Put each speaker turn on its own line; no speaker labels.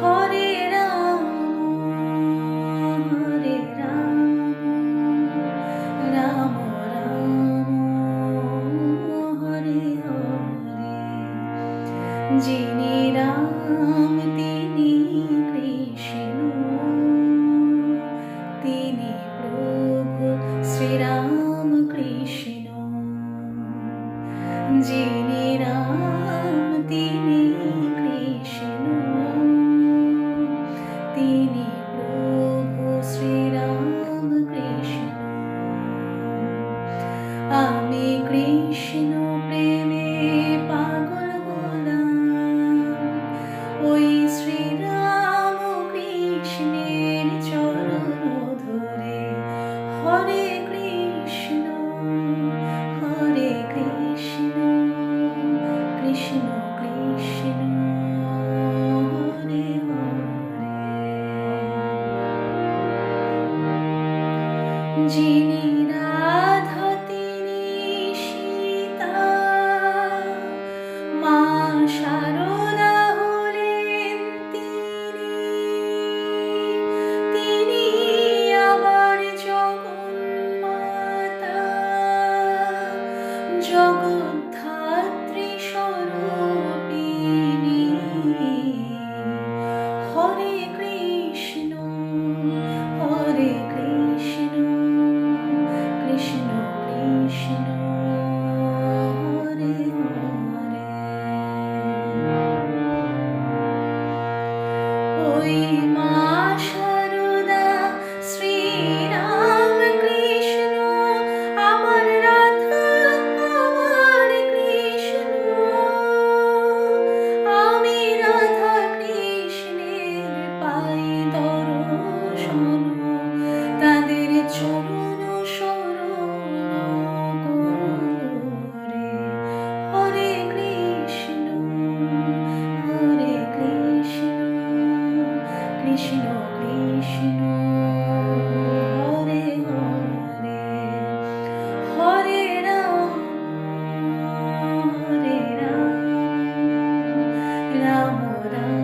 হরে রাম হরে রাম রাম রাম হরে হরে। যিনি রাম তিনি কৃষ্ণ, তিনি প্রভু শ্রীরাম কৃষ্ণ। যিনি রাম তিনি কৃষ্ণ, তিনি প্রভু শ্রীরাম কৃষ্ণ। আমি কৃষ্ণ প্রেমে পাগল হলাম, ওই শ্রীরাম কৃষ্ণের চরণ ধরে। হরে কৃষ্ণ হরে কৃষ্ণ কৃষ্ণ কৃষ্ণ হরে হরে। যিনি রাধা তিনি সীতা, মা শারদা হলেন তিনি আবার জগন্মাতা, জগদ্ধাত্রী স্বরূপিণী। হরে কৃষ্ণ হরে কৃষ্ণ কৃষ্ণ কৃষ্ণ হরে হরে। ওই মা শারদা শ্রীরাম কৃষ্ণ, আমার রাধা আমার কৃষ্ণ। আমি রাধা কৃষ্ণের পাই দর্শন, তাদের চরণ শরণ করে। হরে কৃষ্ণ হরে কৃষ্ণ কৃষ্ণ কৃষ্ণ হরে হরে। হরে রাম হরে রাম রাম রাম